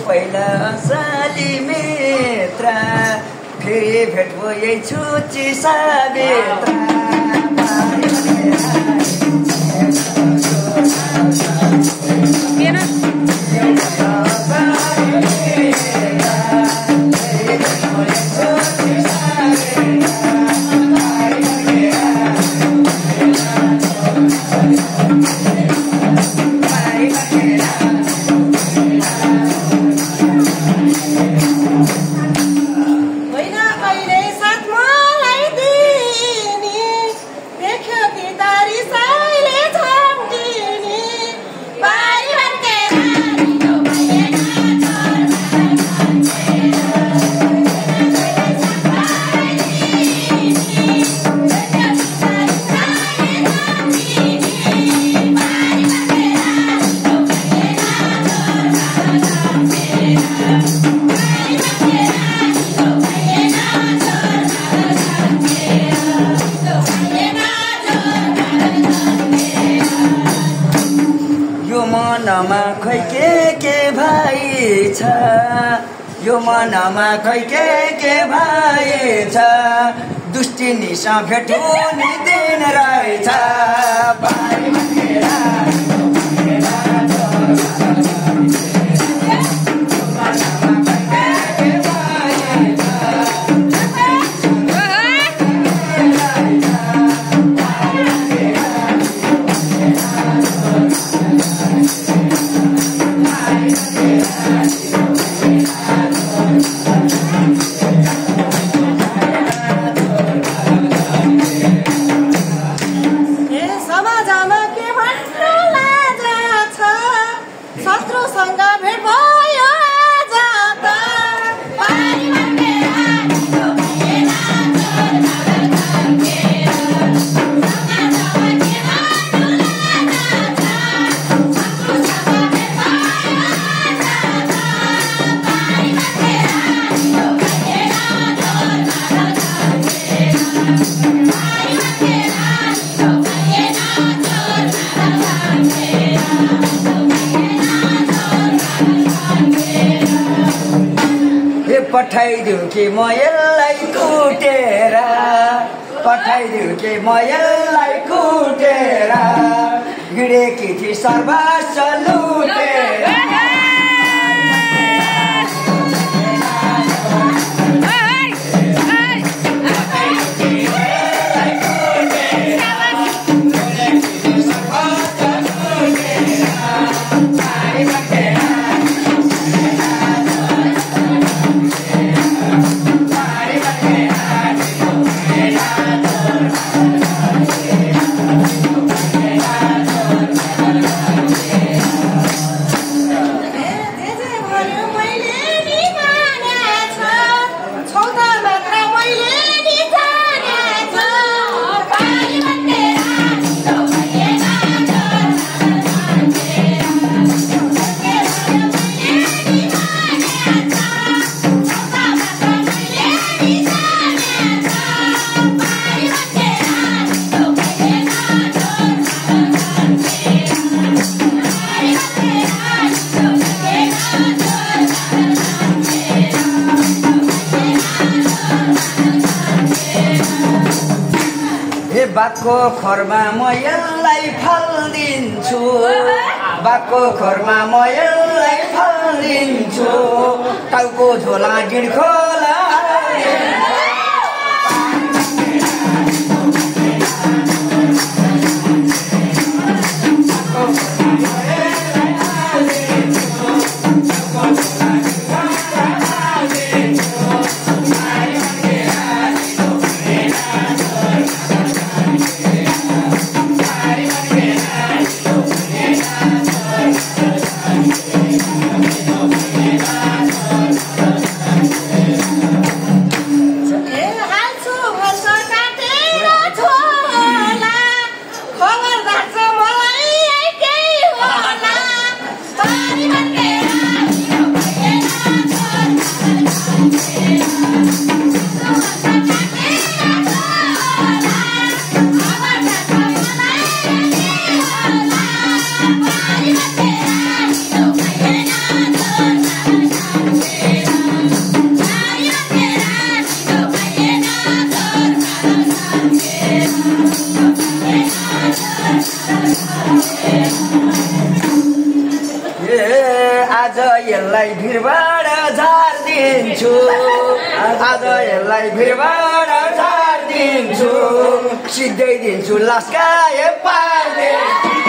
पहिला साली मित्र फेरि भेट भयो छुची साबित्र मनमा खै के भाइ छ यो मनमा खै के भाइ छ दुष्टिनीसँग भेट हुने दिन रहेछ पठाइदिउ कि म यसलाई कुटेर पठाइदिउ कि म यसलाई कुटेर हिँडेकी थिए सर्वस्व लुटेर बाको खोरमा म यसलाई फल्दिन्छु बाको खोरमा म यसलाई फल्दिन्छु टाउको झोला गिड्खोला आज यसलाई भिरबाट झारिदिन्छु आज यसलाई भिरबाट झारिदिन्छु सिधै दिन्छु लस्काए पार्दिन्छु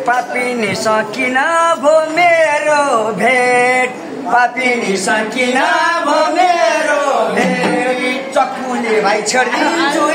पापिनी सकिन भो मेरो भेट पापिनी सकिन भो मेरो भेट चक्कुले भाइ छेडिदिन्छु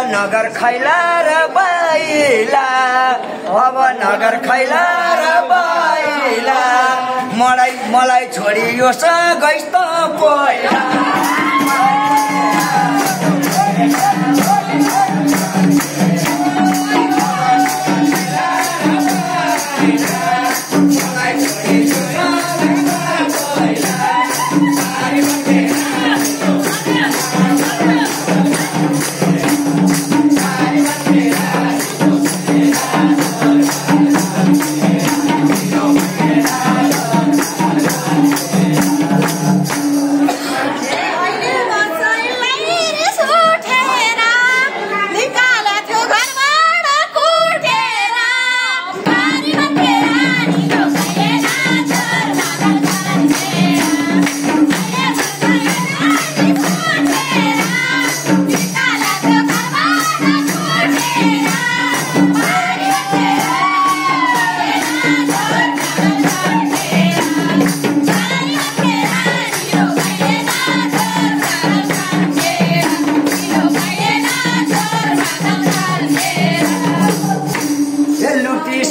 नगर खैला र बाइला अब नगर खैला र बाइला मलाई छोडियो गइस त पहिला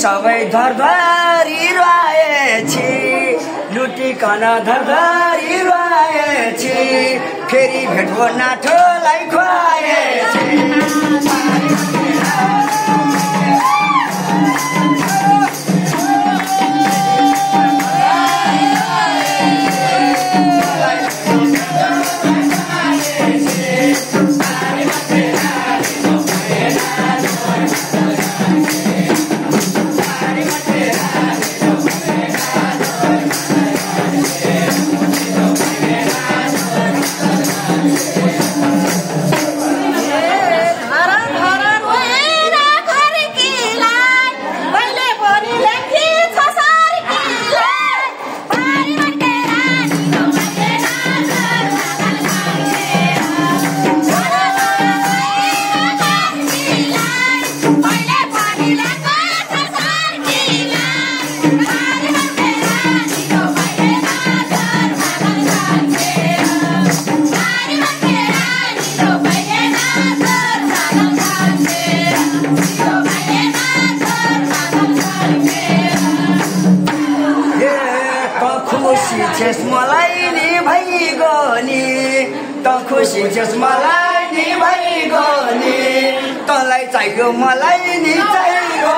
सबै धरधरी रहेछि लुटिकन धरधरी रहेछि फेरि भेटो नाठोलाई खुवाएछि खुसी छेस मलाई नि भइगो नि त खुसी छेस मलाई नि भइगो नि तँलाई चाहियो मलाई नि चाहियो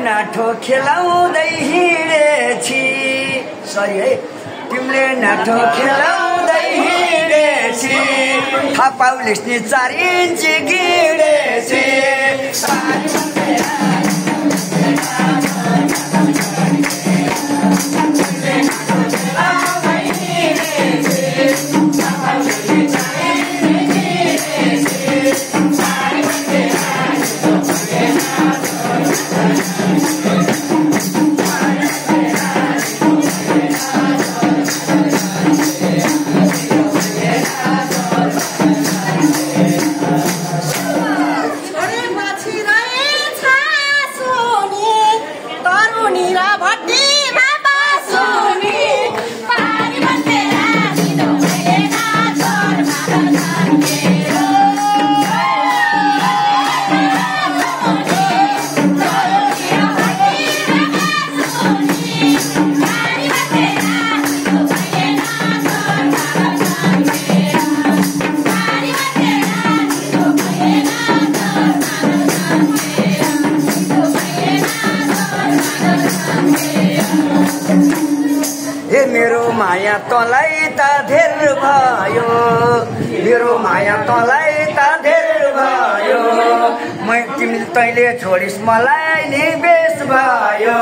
नाठो खेलाउँदै हिँडेछि सरी है तिमीले नाठो खेलाउँदै हिँडेछि थापाउलिस नि 4 इन्ची गिडेछि माया तँलाई त धेर भयो मेरो माया तँलाई त धेर भयो तिमीले तैँले छोडिस् मलाई नि बेस भयो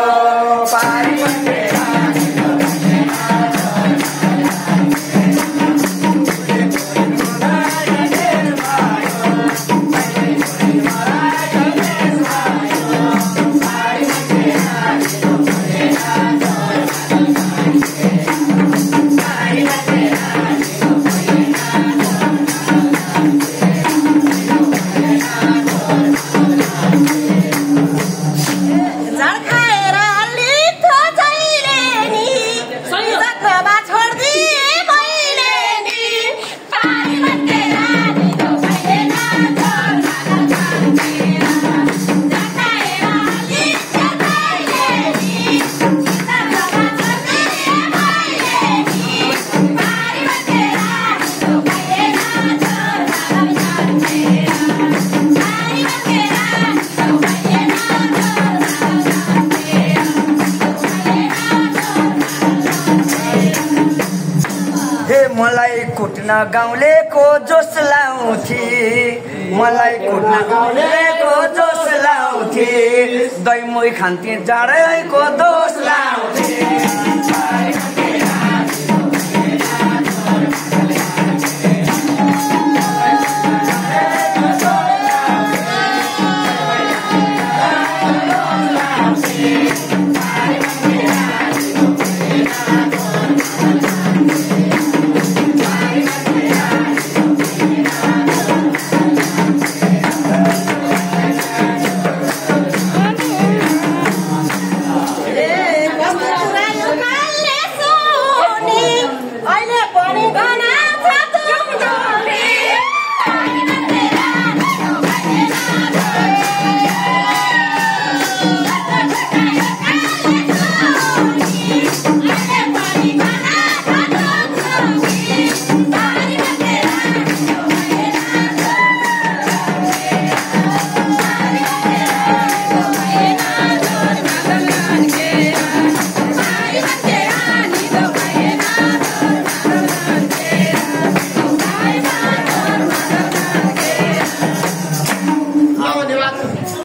मलाई कुट्न गाउँलेको जोस लाउँथे मलाई कुट्न गाउँलेको जोस लाउँथे दही मुही खान्थे जाडैको दोष लाउँथे